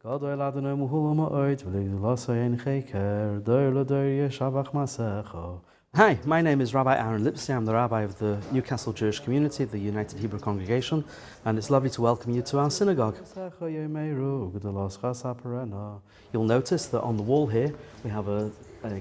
Hi, my name is Rabbi Lipsey. I'm the Rabbi of the Newcastle Jewish community of the United Hebrew Congregation, and it's lovely to welcome you to our synagogue. You'll notice that on the wall here we have a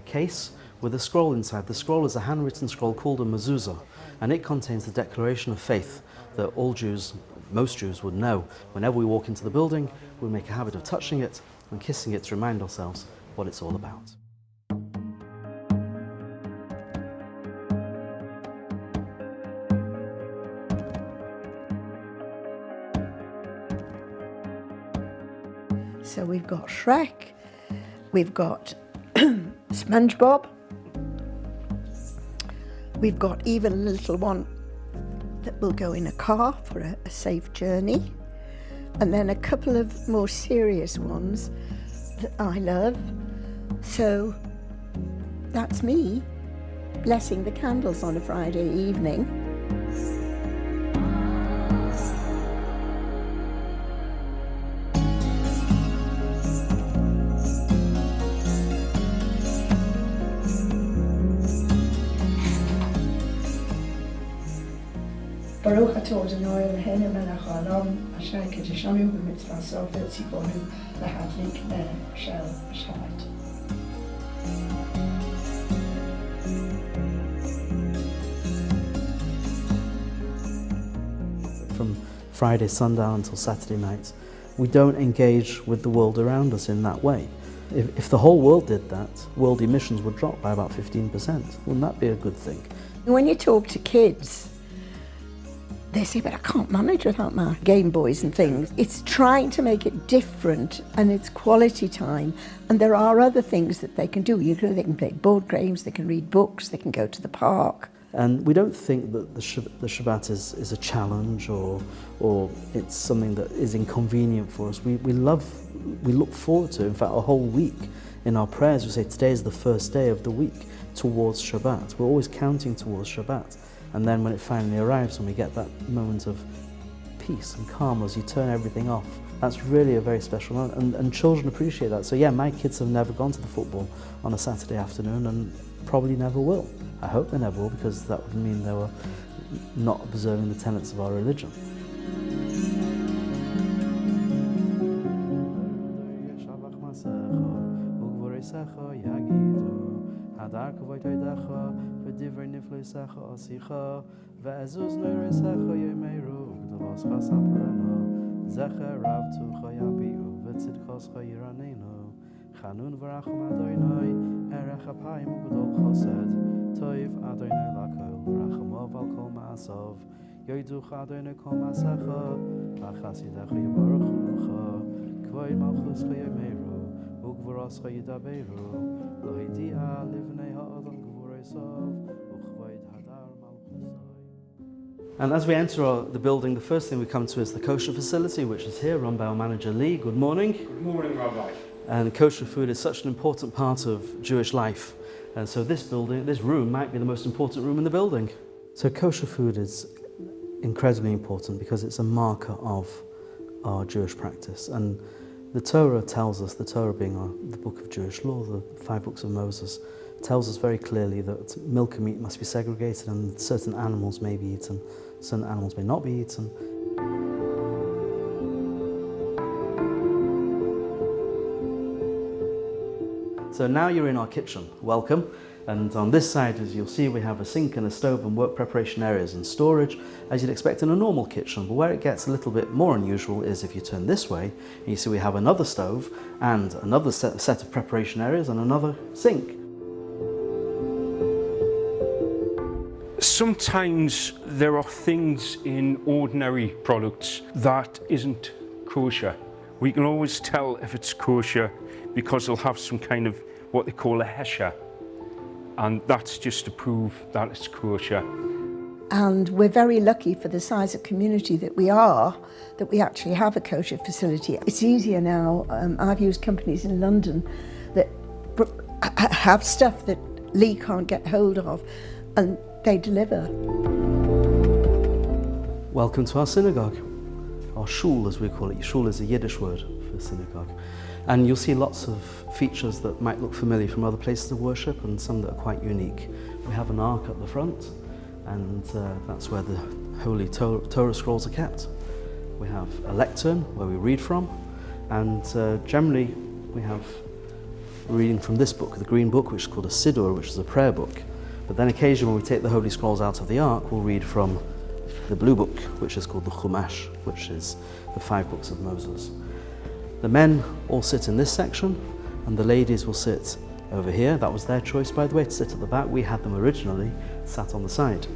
case with a scroll inside. The scroll is a handwritten scroll called a mezuzah, and it contains the declaration of faith that all Jews, most Jews would know. Whenever we walk into the building, we make a habit of touching it and kissing it to remind ourselves what it's all about. So we've got Shrek, we've got SpongeBob, we've got even a little one that will go in a car for a safe journey, and then a couple of more serious ones that I love. So that's me blessing the candles on a Friday evening. Baruch atah Adonai Eloheinu melech haolam asher kiddushanu b'mitzvotav v'tzivonu lahadlik ner shel Shabbat. From Friday sundown until Saturday night, we don't engage with the world around us in that way. If the whole world did that, world emissions would drop by about 15%. Wouldn't that be a good thing? When you talk to kids, they say, but I can't manage without my Game Boys and things. It's trying to make it different, and it's quality time. And there are other things that they can do. They can play board games, they can read books, they can go to the park. And we don't think that the Shabbat is a challenge or it's something that is inconvenient for us. We look forward to it. In fact, a whole week in our prayers, we say today is the first day of the week towards Shabbat. We're always counting towards Shabbat. And then when it finally arrives and we get that moment of peace and calm as you turn everything off, that's really a very special moment. And children appreciate that. So yeah, my kids have never gone to the football on a Saturday afternoon and probably never will. I hope they never will, because that would mean they were not observing the tenets of our religion. ודברי נפלאיך עשיך, ועזוז נויריך יאמרו, גדולתך ספרנו, זכר רבתך יביאו, וצדקך ירננו, חנון ורחם אדוני, ערך אפיים וגדול חסד, טוב אדוני לכל, רחמיו על כל מעשיו, ידוך אדוני כל מעשיך, וחסידך יברכוך, כבוד מלכותך יאמרו, וגבורתך ידברו, לא הודיע לבני האדם And as we enter the building, the first thing we come to is the kosher facility, which is here, run by our manager Lee. Good morning. Good morning, Rabbi. And kosher food is such an important part of Jewish life. And so this room might be the most important room in the building. So kosher food is incredibly important because it's a marker of our Jewish practice. And the Torah tells us, the Torah being the book of Jewish law, the 5 books of Moses, tells us very clearly that milk and meat must be segregated and certain animals may be eaten, certain animals may not be eaten. So now you're in our kitchen. Welcome. And on this side, as you'll see, we have a sink and a stove and work preparation areas and storage, as you'd expect in a normal kitchen. But where it gets a little bit more unusual is if you turn this way, and you see we have another stove and another set of preparation areas and another sink. Sometimes there are things in ordinary products that isn't kosher. We can always tell if it's kosher because they'll have some kind of what they call a hesher, and that's just to prove that it's kosher. And we're very lucky for the size of community that we are, that we actually have a kosher facility. It's easier now. I've used companies in London that have stuff that Lee can't get hold of, and they deliver. Welcome to our synagogue, our shul, as we call it. Shul is a Yiddish word for synagogue. And you'll see lots of features that might look familiar from other places of worship and some that are quite unique. We have an ark at the front, and that's where the holy Torah scrolls are kept. We have a lectern where we read from, and generally we have reading from this book, the green book, which is called a Siddur, which is a prayer book. But then occasionally when we take the holy scrolls out of the ark, we'll read from the blue book, which is called the Chumash, which is the 5 books of Moses. The men all sit in this section, and the ladies will sit over here. That was their choice, by the way, to sit at the back. We had them originally sat on the side.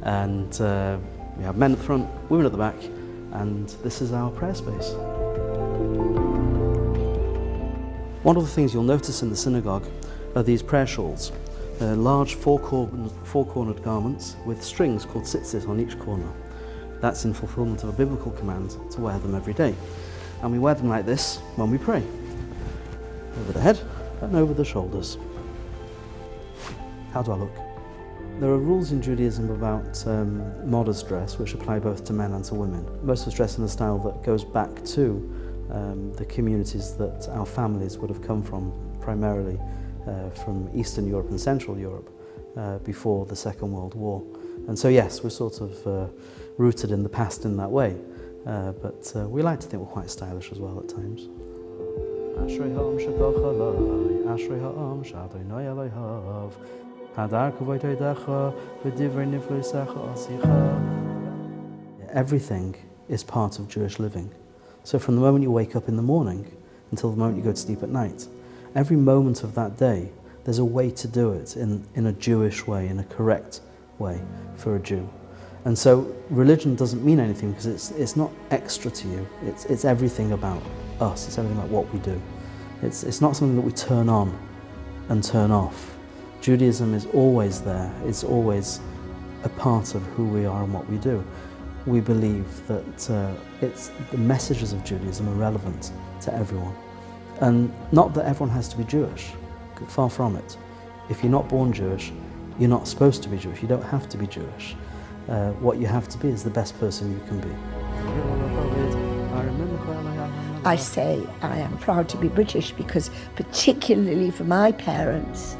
And we have men at the front, women at the back, and this is our prayer space. One of the things you'll notice in the synagogue are these prayer shawls. They're large four-cornered garments with strings called tzitzit on each corner. That's in fulfillment of a biblical command to wear them every day. And we wear them like this when we pray. Over the head and over the shoulders. How do I look? There are rules in Judaism about modest dress, which apply both to men and to women. Most of us dress in a style that goes back to the communities that our families would have come from, primarily from Eastern Europe and Central Europe before the Second World War. And so yes, we're sort of rooted in the past in that way. But we like to think we're quite stylish as well at times. Everything is part of Jewish living. So from the moment you wake up in the morning until the moment you go to sleep at night, every moment of that day, there's a way to do it in a Jewish way, in a correct way for a Jew. And so religion doesn't mean anything because it's not extra to you. It's everything about us. It's everything about what we do. It's not something that we turn on and turn off. Judaism is always there. It's always a part of who we are and what we do. We believe that the messages of Judaism are relevant to everyone. And not that everyone has to be Jewish. Far from it. If you're not born Jewish, you're not supposed to be Jewish. You don't have to be Jewish. What you have to be is the best person you can be. I say I am proud to be British because, particularly for my parents,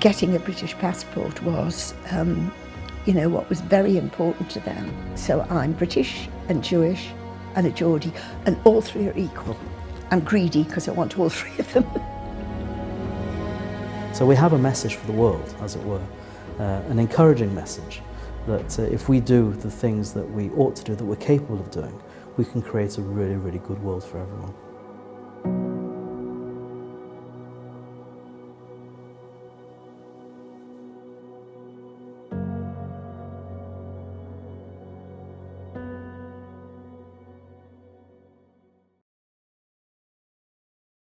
getting a British passport was, what was very important to them. So I'm British and Jewish and a Geordie, and all 3 are equal. I'm greedy because I want all 3 of them. So we have a message for the world, as it were, an encouraging message that if we do the things that we ought to do, that we're capable of doing, we can create a really, really good world for everyone.